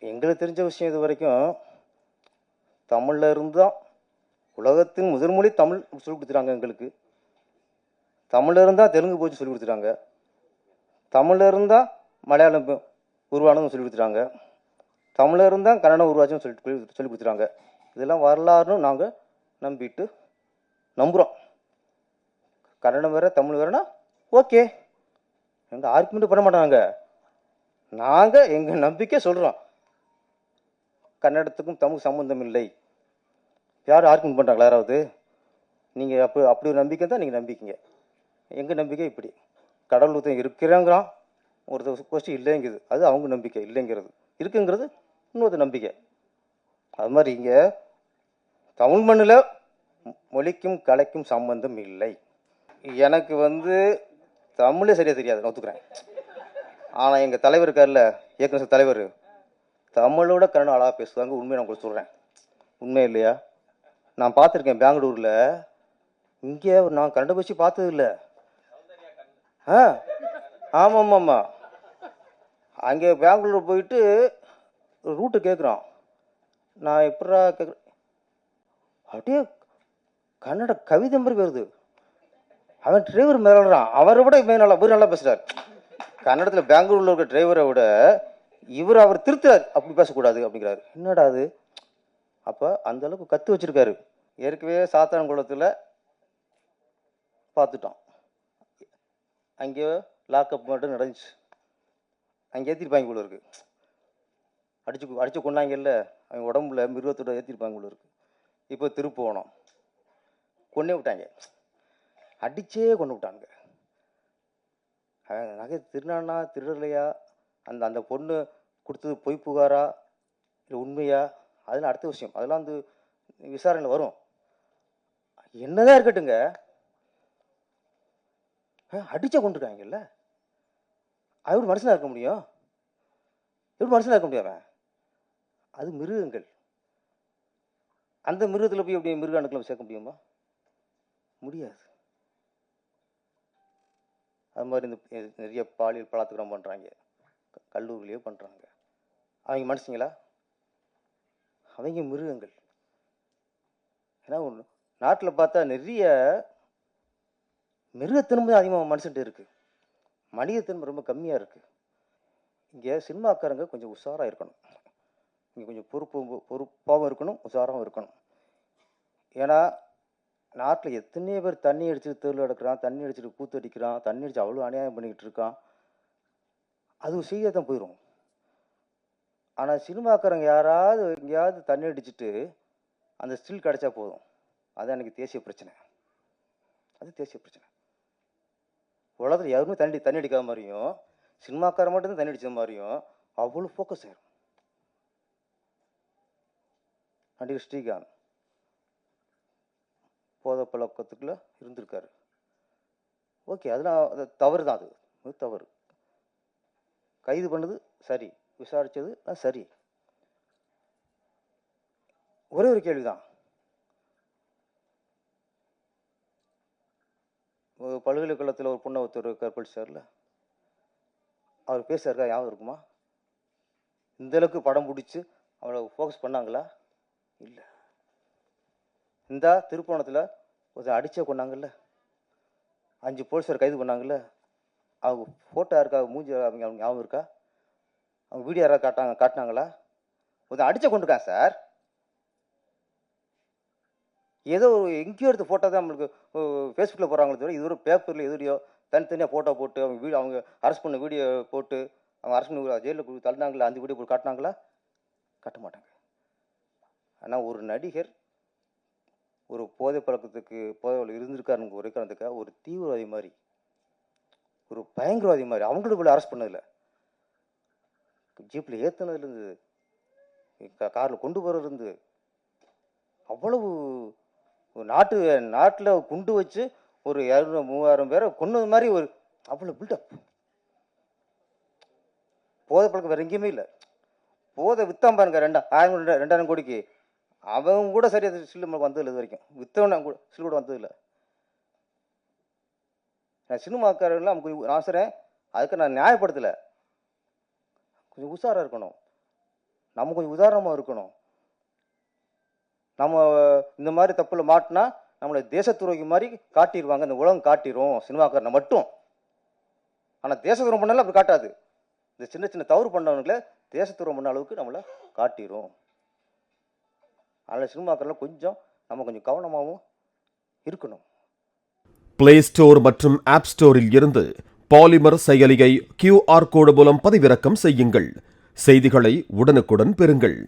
எங்களுக்கு தெரிஞ்ச விஷயம் இது வரைக்கும் தமிழில் இருந்தால் உலகத்தின் முதன்மொழி தமிழ் சொல்லிக் கொடுத்துட்டாங்க. எங்களுக்கு தமிழில் இருந்தால் தெலுங்கு போச்சு சொல்லிக் கொடுத்துட்டாங்க. தமிழில் இருந்தால் மலையாளம் உருவானதும் சொல்லிக் கொடுத்துட்டாங்க. தமிழில் இருந்தால் கன்னடம் உருவாச்சும் சொல்லி கொடுத்துட்டாங்க. இதெல்லாம் வரலாறுன்னு நாங்கள் நம்புகிறோம். கன்னடம் வேறு தமிழ் வேறுனா ஓகே, எங்கள் ஆர்குமெண்ட் பண்ண மாட்டாங்க. நாங்கள் எங்கள் நம்பிக்கை சொல்கிறோம். கன்னடத்துக்கும் தமிழ் சம்பந்தம் இல்லை. யாரும் ஆர்குமெண்ட் பண்ணுறாங்களா? யாராவது நீங்கள் அப்படி ஒரு நம்பிக்கை தான் நீங்கள் நம்பிக்கீங்க. எங்கள் நம்பிக்கை இப்படி. கடவுள் ஒருத்தன் இருக்கிறாங்கிறான், ஒருத்தர் கொஸ்டின் இல்லைங்குது, அது அவங்க நம்பிக்கை. இல்லைங்கிறது இருக்குங்கிறது இன்னொரு நம்பிக்கை. அது மாதிரி இங்கே தமிழ் மண்ணில் மொழிக்கும் கலைக்கும் சம்பந்தம் இல்லை. எனக்கு தமிழே சரியாக தெரியாது, நான் ஒத்துக்கிறேன். ஆனால் எங்கள் தலைவர் இருக்கார்ல, இயக்குனர் தலைவர், தமிழோட கன்னடம் அழகாக பேசுவாங்க. உண்மையை நான் உங்களுக்கு சொல்கிறேன். உண்மை இல்லையா? நான் பார்த்துருக்கேன் பெங்களூரில். இங்கே நான் கன்னடம் பேசி பார்த்தது இல்லை. ஆமாம் ஆமாம். அங்கே பெங்களூர் போயிட்டு ரூட்டு கேட்குறான். நான் எப்படா கேட்குறேன், அப்படியே கன்னட கவிதை மாதிரி வருது. அவன் டிரைவர் மேலாடுறான். அவரை விட இவர் நல்லா பேசுகிறார். கன்னடத்தில் பெங்களூரில் இருக்கிற டிரைவரை விட அவர் திருத்துறார். அப்படி பேசக்கூடாது அப்படிங்கிறாரு. என்னடா அது? அப்போ அந்த அளவுக்கு கற்று வச்சிருக்காரு. ஏற்கனவே சாத்தான்குளத்தில் பார்த்துட்டோம். அங்கே லாக்அப் மட்டும் நடந்துச்சு. அங்கே ஏற்றிருப்பாங்க போல இருக்கு. அடிச்சு கொண்டாங்கல்ல, அவங்க உடம்புல மிருகத்தோட ஏற்றிருப்பாங்க போல இருக்கு. இப்போ திருப்போணம் கொண்டே விட்டாங்க. அடிச்சே கொண்டு விட்டாங்க. நகை திருநானா திருடலையா, அந்த பொண்ணு கொடுத்தது பொய் புகாரா இல்லை உண்மையா, அதெல்லாம் அடுத்த விஷயம். அதெல்லாம் விசாரணையில் வரும். என்னதான் இருக்கட்டுங்க, அடிச்சே கொண்டுருக்காங்கல்ல. அது மனுஷனா இருக்க முடியும்? எப்படி மனுஷனா இருக்க முடியாம? அது மிருகங்கள். அந்த மிருகத்தில் போய் எப்படி மிருக அணுக்களை சேர்க்க முடியுமா? முடியாது. அது மாதிரி நிறைய பாலியல் பலாத்காரம் பண்ணுறாங்க, கல்லூரிலேயே பண்ணுறாங்க. அவங்க மனுஷங்களா? அவங்க மிருகங்கள். ஏன்னா நாட்டில் பார்த்தா நிறைய மிருகத்தன்மை அதிகமாக மனுஷன்ட்டு இருக்குது, மனிதத்தன்மை ரொம்ப கம்மியாக இருக்குது. இங்கே சினிமாக்காரங்க கொஞ்சம் உஷாராக இருக்கணும். இங்கே கொஞ்சம் பொறுப்பாகவும் இருக்கணும், உஷாராகவும் இருக்கணும். ஏன்னா நாட்டில் எத்தனையோ பேர் தண்ணி அடிச்சுட்டு தெருவில் எடுக்கிறான், தண்ணி அடிச்சுட்டு கூத்தடிக்கிறான், தண்ணி அடிச்சு அவ்வளோ அநியாயம் பண்ணிக்கிட்டு இருக்கான். அது செய்ய தான் போயிடும். ஆனால் சினிமாக்காரங்க யாராவது எங்கேயாவது தண்ணி அடிச்சுட்டு அந்த ஸ்டில் கிடச்சா போதும். அது எனக்கு தேசிய பிரச்சனை. அது தேசிய பிரச்சனை. உலகத்தில் யாருமே தண்ணி அடிக்காத மாதிரியும், சினிமாக்காரன் மட்டும்தான் தண்ணி அடிச்ச மாதிரியும் அவ்வளோ ஃபோக்கஸ் ஆயிரும். நடிகர் ஸ்ரீகாந்த் போதை பழக்கத்துக்குள்ள இருந்திருக்காரு. ஓகே, அதெல்லாம் தவறு தான். அது தவறு. கைது பண்ணது சரி, விசாரிச்சது சரி. ஒரே ஒரு கேள்விதான். பல்கலைக்கழகத்தில் ஒரு பொண்ணை ஒருத்தர் கற்பழிச்சார்ல, அவர் பேசுறாருக்கா? ஞாபகம் இருக்குமா? இந்த அளவுக்கு படம் பிடிச்சி அவளை ஃபோக்கஸ் பண்ணாங்களா? இல்லை. இந்த திருப்போணத்தில் ஒருத்தர் அடிச்சே கொண்டாங்கல்ல, 5 போலீஸார் கைது பண்ணாங்கல்ல, அவங்க ஃபோட்டோ இருக்கா? மூஞ்சி அவங்க ஞாபகம் இருக்கா? அவங்க வீடியோ யாராவது காட்டினாங்களா? ஒருத்தர் அடிச்சே கொண்டிருக்கான் சார். ஏதோ எங்கேயோ எடுத்த ஃபோட்டோ தான் நம்மளுக்கு ஃபேஸ்புக்கில் போடுறாங்களே தவிர, இது ஒரு பேப்பரில் எதுலையோ தனித்தனியாக ஃபோட்டோ போட்டு அவங்க அரெஸ்ட் பண்ண வீடியோ போட்டு அவங்க அரெஸ்ட் பண்ணி ஜெயிலில் தள்ளினாங்களா, அந்த வீடியோ போட்டு காட்டினாங்களா? காட்ட மாட்டாங்க. ஆனால் ஒரு நடிகர் ஒரு போதை போதையில் இருந்திருக்காருன்னு ஒரே காரணத்துக்காக ஒரு தீவிரவாதி மாதிரி, ஒரு பயங்கரவாதி மாதிரி அவங்களுக்கு போய் அரெஸ்ட் பண்ணதில்லை. ஜீப்பில் ஏற்றுனதுலேருந்து, காரில் கொண்டு போகிறதுலேருந்து, அவ்வளவு நாட்டில் குண்டு வச்சு ஒரு 200-3000 பேரை கொன்னது மாதிரி ஒரு அவ்வளோ பில்டப். போதை பழக்கம் வேற எங்கேயுமே இல்லை. போதை வித்தான் பாருங்க, 2000 கோடிக்கு. அவங்க கூட சரியாக சில்லு வந்ததில்லை இது வரைக்கும். வித்தவன கூட சில்லு கூட வந்ததில்லை. நான் சினிமாக்காரர்கள்லாம் கொஞ்சம் நான் சொல்கிறேன், அதுக்கு நான் நியாயப்படுத்தலை. கொஞ்சம் உஷாராக இருக்கணும். நம்ம கொஞ்சம் உதாரணமாக இருக்கணும். நம்ம இந்த மாதிரி தப்பில் மாட்டினா நம்மளை தேச துரோகி மாதிரி காட்டிடுவாங்க, இந்த உலகம் காட்டிடும் சினிமாக்காரனை மட்டும். ஆனால் தேச துரோகம் பண்ணாலும் அப்படி காட்டாது. இந்த சின்ன சின்ன தவறு பண்ணவங்கள தேச துரோகம் பண்ண அளவுக்கு நம்மளை காட்டிடும். அதனால் சினிமாக்காரர்கள் நம்ம கொஞ்சம் கவனமாகவும் இருக்கணும். பிளே ஸ்டோர் மற்றும் ஆப் ஸ்டோரில் இருந்து பாலிமர் செயலியை QR கோடு மூலம் பதிவிறக்கம் செய்யுங்கள். செய்திகளை உடனுக்குடன் பெறுங்கள்.